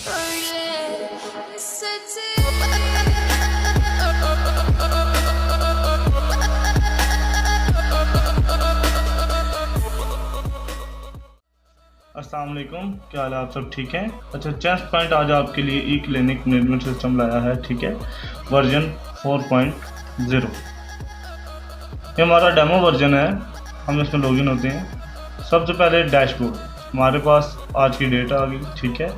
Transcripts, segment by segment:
अस्सलाम वालेकुम, क्या हाल है? आप सब ठीक हैं? अच्छा, चेस्ट पॉइंट आज आपके लिए ई क्लिनिक मैनेजमेंट सिस्टम लाया है, ठीक है, वर्जन 4.0। ये हमारा डेमो वर्जन है। हम इसमें लॉगिन होते हैं। सबसे पहले डैशबोर्ड, हमारे पास आज की डेट आ गई, ठीक है।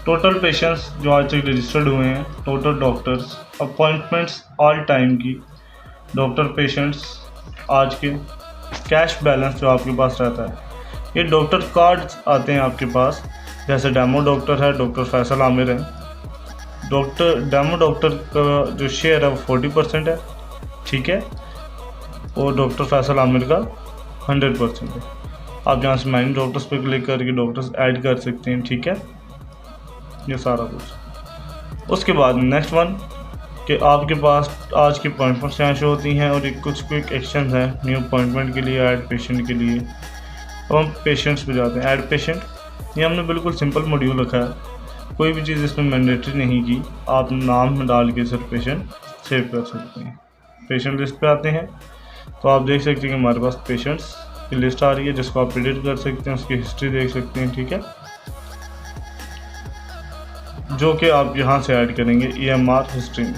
टोटल पेशेंट्स जो आज तक रजिस्टर्ड हुए हैं, total doctors, appointments all time की, डॉक्टर पेशेंट्स आज के, कैश बैलेंस जो आपके पास रहता है। ये डॉक्टर कार्ड्स आते हैं आपके पास, जैसे डेमो डॉक्टर है, डॉक्टर फैसल आमिर है। डेमो डॉक्टर का जो शेयर है वो 40% है, ठीक है, और डॉक्टर फैसल आमिर का 100% है। आप यहाँ से मैनेज डॉक्टर्स पे क्लिक करके डॉक्टर्स ऐड कर सकते हैं, ठीक है, ये सारा कुछ। उसके बाद नेक्स्ट वन कि आपके पास आज की अपॉइंटमेंट्स यहाँ शो होती हैं और ये कुछ क्विक एक्शन है न्यू अपॉइंटमेंट के लिए, ऐड पेशेंट के लिए। अब हम पेशेंट्स पे जाते हैं। ऐड पेशेंट, ये हमने बिल्कुल सिंपल मॉड्यूल रखा है, कोई भी चीज़ इसमें मैंडेटरी नहीं की। आप नाम में डाल के सिर्फ पेशेंट सेव कर सकते हैं। पेशेंट लिस्ट पे आते हैं तो आप देख सकते हैं कि हमारे पास पेशेंट्स की लिस्ट आ रही है, जिसको आप एडिट कर सकते हैं, उसकी हिस्ट्री देख सकते हैं, ठीक है, जो कि आप यहाँ से ऐड करेंगे EMR हिस्ट्री में।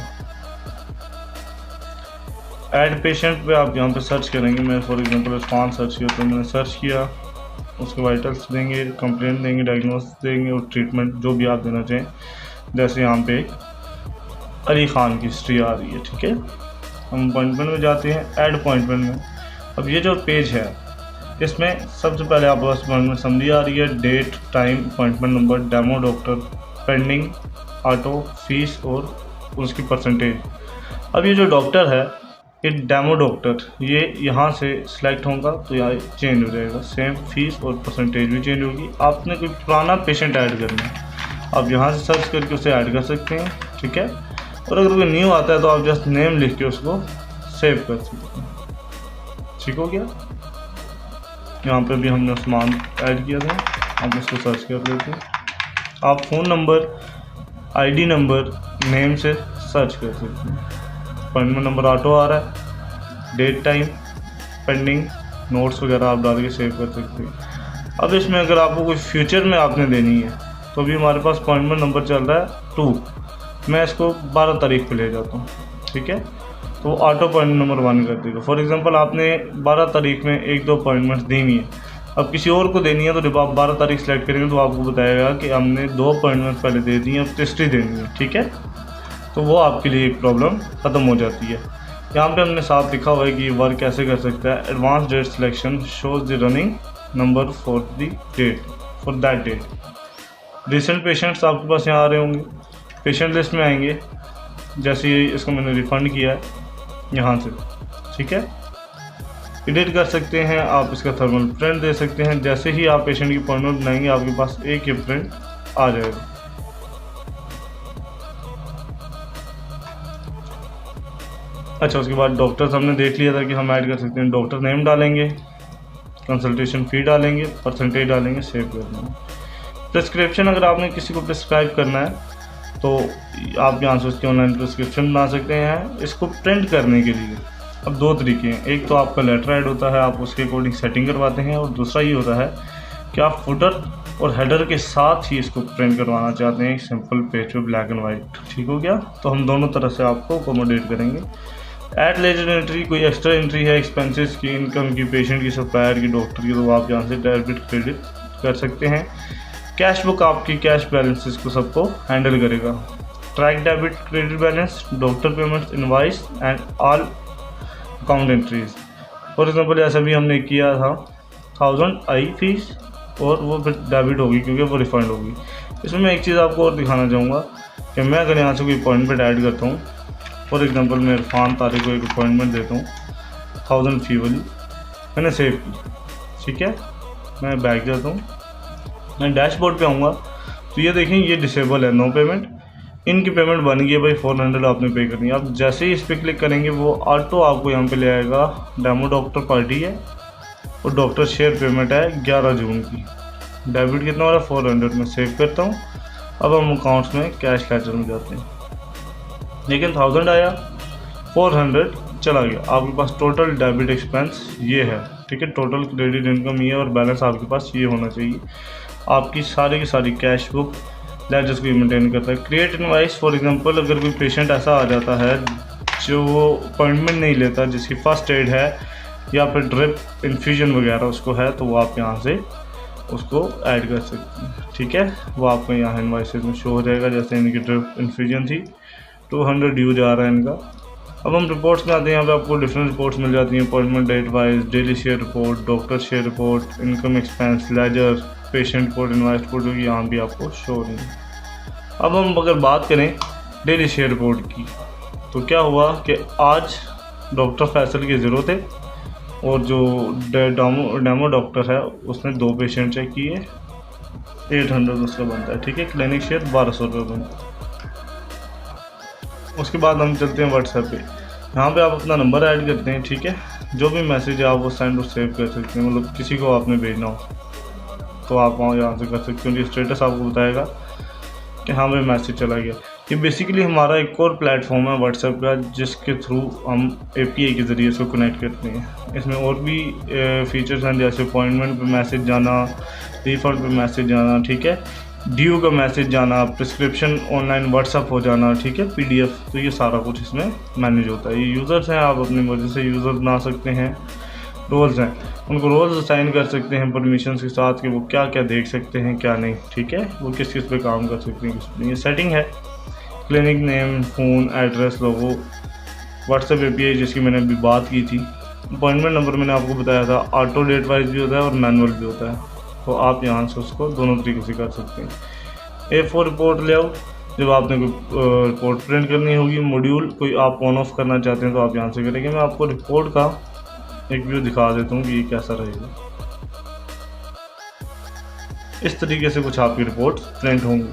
ऐड पेशेंट पे आप यहाँ पे सर्च करेंगे। मैं फॉर एग्जांपल रिस्पॉन्स सर्च किया तो मैंने सर्च किया, उसके वाइटल्स देंगे, कंप्लेंट देंगे, डायग्नोस देंगे और ट्रीटमेंट जो भी आप देना चाहें। जैसे यहाँ पे अली खान की हिस्ट्री आ रही है, ठीक है। हम अपॉइंटमेंट में जाते हैं, ऐड अपॉइंटमेंट में। अब ये जो पेज है इसमें सबसे पहले आप पास अपॉइंटमेंट समरी आ रही है, date, time, appointment number, demo doctor, pending, auto, fees और उसकी परसेंटेज। अब ये जो डॉक्टर है, ये डेमो डॉक्टर, ये यहाँ से सिलेक्ट होगा तो यहाँ चेंज हो जाएगा, सेम फीस और परसेंटेज भी चेंज होगी। आपने कोई पुराना पेशेंट ऐड करना है, आप यहाँ से सर्च करके उसे ऐड कर सकते हैं, ठीक है। और अगर कोई न्यू आता है तो आप जस्ट नेम लिख के उसको सेव कर सकते हैं, ठीक हो गया। यहाँ पे भी हमने उस्मान ऐड किया था, आप उसको सर्च कर लेते हैं। आप phone number, ID number, name से सर्च कर सकते हैं। अपॉइंटमेंट नंबर ऑटो आ रहा है, डेट, टाइम, पेंडिंग, नोट्स वगैरह आप डाल के सेव कर सकते हैं। अब इसमें अगर आपको कोई फ्यूचर में आपने देनी है तो भी हमारे पास अपॉइंटमेंट नंबर चल रहा है 2, मैं इसको 12 तारीख पे ले जाता हूँ, ठीक है, तो ऑटो अपॉइंटमेंट नंबर 1 कर देगा। फॉर एग्जांपल आपने 12 तारीख में 1-2 अपॉइंटमेंट्स देनी है, अब किसी और को देनी है तो जब आप 12 तारीख सेलेक्ट करेंगे तो आपको बताएगा कि हमने 2 अपॉइंटमेंट्स पहले दे दी हैं, अब तीसरी देनी है, ठीक है, तो वो आपके लिए एक प्रॉब्लम ख़त्म हो जाती है। यहाँ पे हमने साथ लिखा हुआ है कि वर्क कैसे कर सकता है। Advance date selection shows the running number for the date, for that date. Recent patients आपके पास यहाँ आ रहे होंगे, पेशेंट लिस्ट में आएंगे। जैसे इसको मैंने रिफ़ंड किया है यहाँ से, ठीक है, एडिट कर सकते हैं आप, इसका थर्मल प्रिंट दे सकते हैं। जैसे ही आप पेशेंट की अपॉइंटमेंट बनाएंगे आपके पास एक ही प्रिंट आ जाएगा। अच्छा, उसके बाद डॉक्टर्स हमने देख लिया था कि हम ऐड कर सकते हैं। डॉक्टर नेम डालेंगे, कंसल्टेशन फ़ी डालेंगे, परसेंटेज डालेंगे, सेव कर देंगे। प्रिस्क्रिप्शन, अगर आपने किसी को प्रिस्क्राइब करना है तो आप यहाँ से उसकी ऑनलाइन प्रिस्क्रिप्शन बना सकते हैं। इसको प्रिंट करने के लिए अब 2 तरीके हैं, एक तो आपका लेटर ऐड होता है, आप उसके अकॉर्डिंग सेटिंग करवाते हैं, और दूसरा ये होता है कि आप फुटर और हेडर के साथ ही इसको प्रिंट करवाना चाहते हैं, सिंपल पेज पे ब्लैक एंड वाइट, ठीक हो गया। तो हम दोनों तरह से आपको अकोमोडेट करेंगे। ऐड लेजर एंट्री, कोई एक्स्ट्रा एंट्री है एक्सपेंसेस की, इनकम की, पेशेंट की, सप्लायर की, डॉक्टर की, तो आप यहाँ से डेबिट क्रेडिट कर सकते हैं। कैश बुक आपकी कैश बैलेंसेस को सबको हैंडल करेगा। Track debit credit balance, doctor payments, invoice and all account entries. For example ऐसा भी हमने किया था 1000 आई फीस, और वो फिर डेबिट होगी क्योंकि वो रिफ़ंड होगी। इसमें मैं एक चीज़ आपको और दिखाना चाहूँगा कि मैं अगर यहाँ से कोई अपॉइंटमेंट ऐड करता हूँ, फॉर एग्जांपल मैं इरफान तारिक को एक अपॉइंटमेंट देता हूँ 1000 फी वाली, मैंने सेव की, ठीक है, मैं बैक जाता हूँ, मैं डैशबोर्ड पे आऊँगा तो ये देखें ये डिसेबल है, नो पेमेंट। इनकी पेमेंट बन गई है भाई, 400 आपने पे करनी है। आप जैसे ही इस पर क्लिक करेंगे वो ऑटो आपको यहाँ पे ले आएगा। डेमो डॉक्टर पार्टी है और डॉक्टर शेयर पेमेंट है 11 जून की। डेबिट कितना हो रहा है 400, में सेव करता हूँ अब हम अकाउंट्स में कैश लेजर में जाते हैं, लेकिन 1000 आया, 400 चला गया। आपके पास टोटल डेबिट एक्सपेंस ये है, ठीक है, टोटल क्रेडिट इनकम ये और बैलेंस आपके पास ये होना चाहिए। आपकी सारी की सारी कैश बुक लेजर्स को मेंटेन करता है। क्रिएट इनवॉइस, फॉर एग्जांपल अगर कोई पेशेंट ऐसा आ जाता है जो अपॉइंटमेंट नहीं लेता, जिसकी फर्स्ट एड है या फिर ड्रिप इन्फ्यूजन वगैरह उसको है, तो वो आप यहाँ से उसको ऐड कर सकते हैं, ठीक है। वो आपको यहाँ इनवॉइसेस में शो हो जाएगा। जैसे इनकी ड्रिप इन्फ्यूजन थी, 200 ड्यू जा रहा है इनका। अब हम रिपोर्ट्स में आते हैं। यहाँ पे आपको डिफरेंट रिपोर्ट्स मिल जाती हैं, appointment date wise, daily share report, doctor share report, income expense ledger, patient report, invoice report, जो कि यहाँ भी आपको शो हो रही है। अब हम अगर बात करें डेली शेयर रिपोर्ट की, तो क्या हुआ कि आज डॉक्टर फैसल की ज़रूरत है और जो डेमो डॉक्टर है उसने 2 पेशेंट चेक किए, 800 उसका बनता है, ठीक है। क्लिनिक शेयर 1200 रुपये बनता है। उसके बाद हम चलते हैं व्हाट्सएप पे। यहाँ पे आप अपना नंबर ऐड करते हैं, ठीक है। जो भी मैसेज है आप वो सेंड और सेव कर सकते हैं, मतलब किसी को आपने भेजना हो तो आप वहाँ यहाँ से कर सकते हैं। स्टेटस आपको बताएगा कि हाँ भाई मैसेज चला गया। ये बेसिकली हमारा एक और प्लेटफॉर्म है व्हाट्सएप का, जिसके थ्रू हम API के ज़रिए इसको कनेक्ट करते हैं। इसमें और भी फीचर्स हैं, जैसे अपॉइंटमेंट पे मैसेज जाना, रिफंड पे मैसेज जाना, ठीक है, ड्यू का मैसेज जाना, प्रिस्क्रिप्शन ऑनलाइन व्हाट्सअप हो जाना, ठीक है, PDF, तो ये सारा कुछ इसमें मैनेज होता है। ये यूज़र्स हैं, आप अपनी मर्ज़ी से यूज़र बना सकते हैं। रोल्स हैं, उनको रोल्स असाइन कर सकते हैं परमिशन के साथ कि वो क्या क्या देख सकते हैं क्या नहीं, ठीक है, वो किस किस पे काम कर सकते हैं किस पे। ये सेटिंग है, क्लिनिक नेम, फ़ोन, एड्रेस, लोगो, व्हाट्सएप API जिसकी मैंने अभी बात की थी। अपॉइंटमेंट नंबर मैंने आपको बताया था, ऑटो डेट वाइज भी होता है और मैनुअल भी होता है, तो आप यहाँ से उसको दोनों तरीके से कर सकते हैं। A4 रिपोर्ट लेआउट, जब आपने कोई रिपोर्ट प्रिंट करनी होगी, मॉड्यूल कोई आप ऑन ऑफ करना चाहते हैं तो आप यहाँ से करेंगे। मैं आपको रिपोर्ट का एक व्यू दिखा देता हूँ कि ये कैसा रहेगा। इस तरीके से कुछ आपकी रिपोर्ट प्रिंट होंगी।